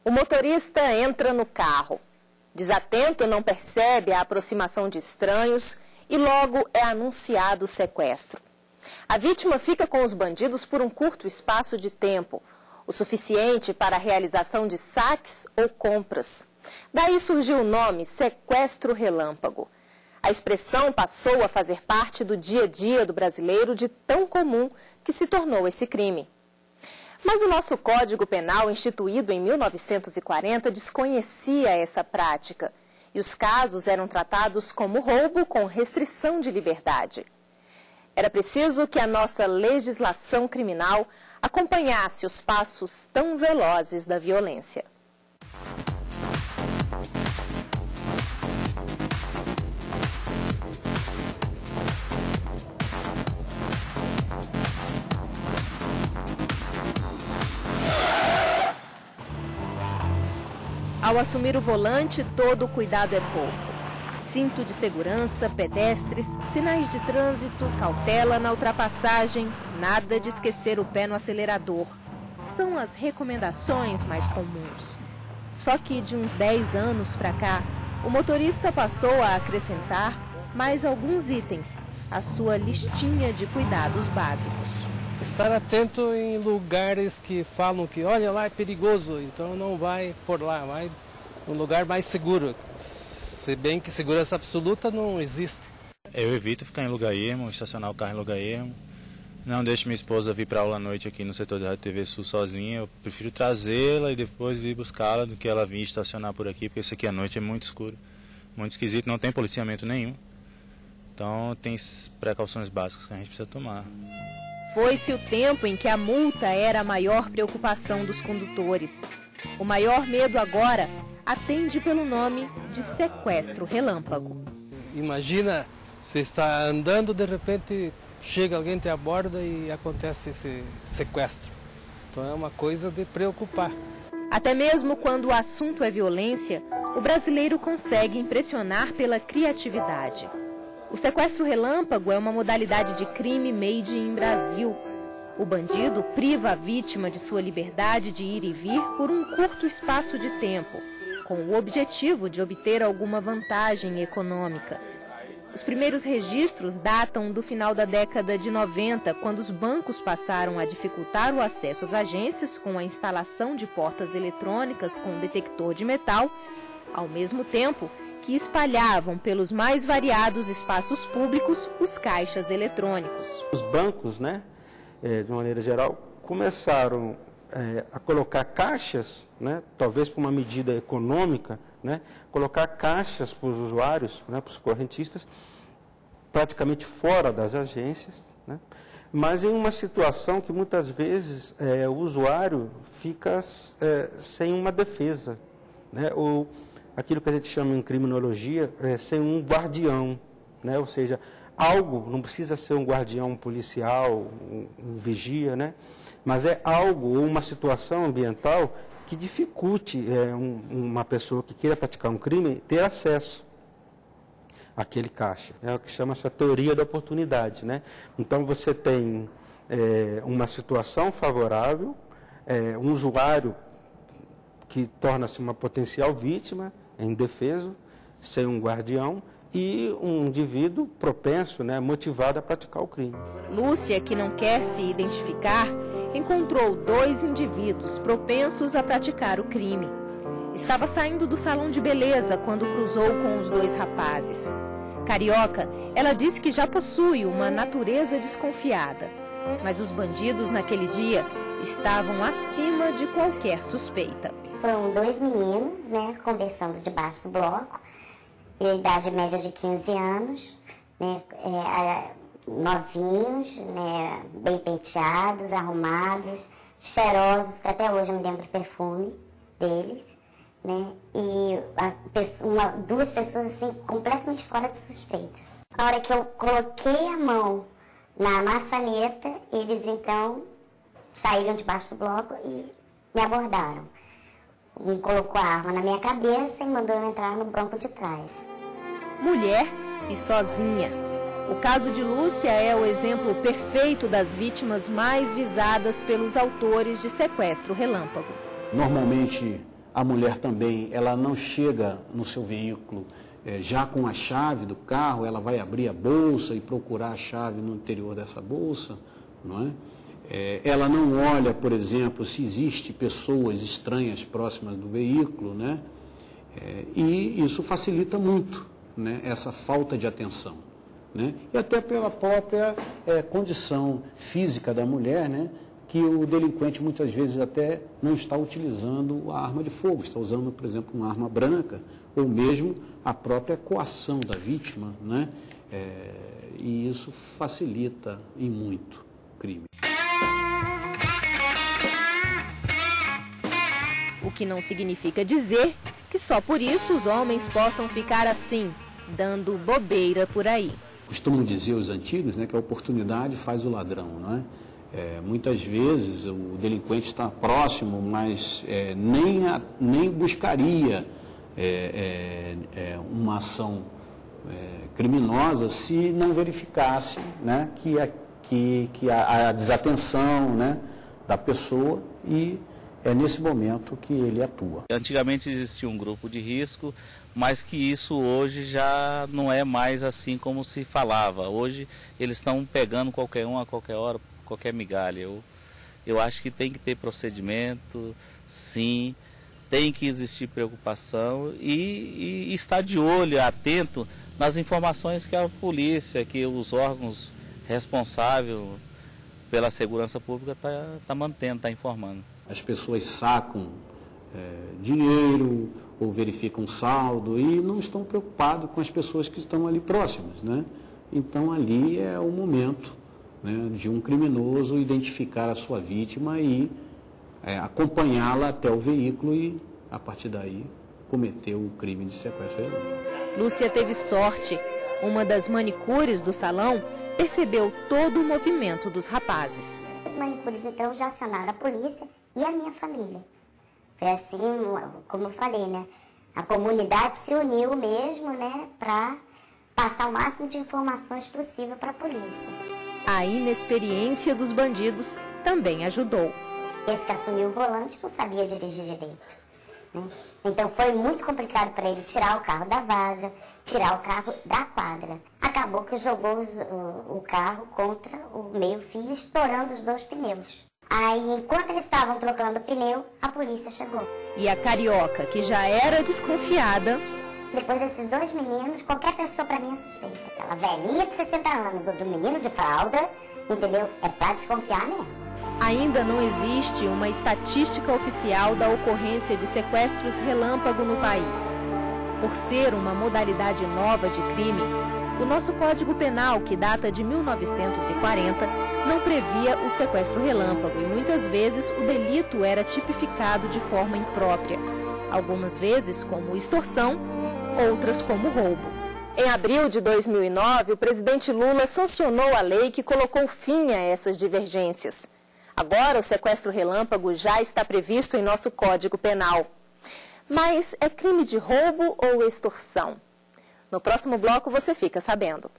O motorista entra no carro. Desatento, não percebe a aproximação de estranhos e logo é anunciado o sequestro. A vítima fica com os bandidos por um curto espaço de tempo, o suficiente para a realização de saques ou compras. Daí surgiu o nome sequestro relâmpago. A expressão passou a fazer parte do dia a dia do brasileiro, de tão comum que se tornou esse crime. Mas o nosso Código Penal, instituído em 1940, desconhecia essa prática e os casos eram tratados como roubo com restrição de liberdade. Era preciso que a nossa legislação criminal acompanhasse os passos tão velozes da violência. Ao assumir o volante, todo cuidado é pouco. Cinto de segurança, pedestres, sinais de trânsito, cautela na ultrapassagem, nada de esquecer o pé no acelerador. São as recomendações mais comuns. Só que de uns 10 anos para cá, o motorista passou a acrescentar mais alguns itens à sua listinha de cuidados básicos. Estar atento em lugares que falam que, olha lá, é perigoso, então não vai por lá, vai num lugar mais seguro. Se bem que segurança absoluta não existe. Eu evito ficar em lugar ermo, estacionar o carro em lugar ermo. Não deixo minha esposa vir para aula à noite aqui no setor da Rádio TV Sul sozinha. Eu prefiro trazê-la e depois ir buscá-la do que ela vir estacionar por aqui, porque esse aqui à noite é muito escuro, muito esquisito, não tem policiamento nenhum. Então tem precauções básicas que a gente precisa tomar. Foi-se o tempo em que a multa era a maior preocupação dos condutores. O maior medo agora atende pelo nome de sequestro relâmpago. Imagina, você está andando, de repente chega alguém, te aborda e acontece esse sequestro. Então é uma coisa de preocupar. Até mesmo quando o assunto é violência, o brasileiro consegue impressionar pela criatividade. O sequestro relâmpago é uma modalidade de crime made in Brasil. O bandido priva a vítima de sua liberdade de ir e vir por um curto espaço de tempo, com o objetivo de obter alguma vantagem econômica. Os primeiros registros datam do final da década de 90, quando os bancos passaram a dificultar o acesso às agências com a instalação de portas eletrônicas com detector de metal, ao mesmo tempo que espalhavam pelos mais variados espaços públicos os caixas eletrônicos. Os bancos, de maneira geral, começaram a colocar caixas, talvez por uma medida econômica, colocar caixas para os usuários, para os correntistas, praticamente fora das agências, mas em uma situação que muitas vezes o usuário fica sem uma defesa, ou aquilo que a gente chama em criminologia, sem um guardião, ou seja, algo, não precisa ser um guardião policial, um vigia, mas é algo ou uma situação ambiental que dificulte uma pessoa que queira praticar um crime ter acesso àquele caixa. É o que chama essa teoria da oportunidade. Então você tem uma situação favorável, um usuário que torna-se uma potencial vítima, indefeso, sem um guardião, e um indivíduo propenso, motivado a praticar o crime. Lúcia, que não quer se identificar, encontrou 2 indivíduos propensos a praticar o crime. Estava saindo do salão de beleza quando cruzou com os 2 rapazes. Carioca, ela disse que já possui uma natureza desconfiada, mas os bandidos naquele dia estavam acima de qualquer suspeita. Foram 2 meninos, conversando debaixo do bloco, e a idade média de 15 anos, novinhos, bem penteados, arrumados, cheirosos, que até hoje eu me lembro do perfume deles, e 2 pessoas assim, completamente fora de suspeita. Na hora que eu coloquei a mão na maçaneta, eles então saíram debaixo do bloco e me abordaram. Um colocou a arma na minha cabeça e mandou eu entrar no banco de trás. Mulher e sozinha. O caso de Lúcia é o exemplo perfeito das vítimas mais visadas pelos autores de sequestro relâmpago. Normalmente A mulher também, ela não chega no seu veículo já com a chave do carro, ela vai abrir a bolsa e procurar a chave no interior dessa bolsa, não é? Ela não olha, por exemplo, se existe pessoas estranhas próximas do veículo, né? E isso facilita muito, né, essa falta de atenção, né? E até pela própria condição física da mulher, né, que o delinquente muitas vezes até não está utilizando a arma de fogo, está usando, por exemplo, uma arma branca, ou mesmo a própria coação da vítima, né? E isso facilita em muito o crime. O que não significa dizer que só por isso os homens possam ficar assim, dando bobeira por aí. Costumam dizer os antigos, né, que a oportunidade faz o ladrão, não é? Muitas vezes o delinquente está próximo, mas nem buscaria uma ação criminosa se não verificasse, né, que a desatenção, né, da pessoa, e é nesse momento que ele atua. Antigamente existia um grupo de risco, mas que isso hoje já não é mais assim como se falava. Hoje eles estão pegando qualquer um a qualquer hora, qualquer migalha. Eu acho que tem que ter procedimento, sim, tem que existir preocupação e estar de olho, atento nas informações que a polícia, que os órgãos responsáveis pela segurança pública tá mantendo, está informando. As pessoas sacam dinheiro ou verificam saldo e não estão preocupados com as pessoas que estão ali próximas, né? Então ali é o momento, né, de um criminoso identificar a sua vítima e acompanhá-la até o veículo e, a partir daí, cometer o crime de sequestro. Lúcia teve sorte. Uma das manicures do salão percebeu todo o movimento dos rapazes. Os manicures, então, já acionaram a polícia e a minha família. Foi assim, como eu falei, né? A comunidade se uniu mesmo, né, para passar o máximo de informações possível para a polícia. A inexperiência dos bandidos também ajudou. Esse que assumiu o volante não sabia dirigir direito, né? Então foi muito complicado para ele tirar o carro da vaga, tirar o carro da quadra. Acabou que jogou o carro contra o meio-fio, estourando os 2 pneus. Aí, enquanto eles estavam trocando o pneu, a polícia chegou. E a carioca, que já era desconfiada... Depois desses 2 meninos, qualquer pessoa para mim é suspeita. Aquela velhinha de 60 anos ou do menino de fralda, entendeu? É para desconfiar mesmo. Ainda não existe uma estatística oficial da ocorrência de sequestros relâmpago no país. Por ser uma modalidade nova de crime, o nosso Código Penal, que data de 1940, não previa o sequestro relâmpago e muitas vezes o delito era tipificado de forma imprópria. Algumas vezes como extorsão, outras como roubo. Em abril de 2009, o presidente Lula sancionou a lei que colocou fim a essas divergências. Agora, o sequestro relâmpago já está previsto em nosso Código Penal. Mas é crime de roubo ou extorsão? No próximo bloco você fica sabendo.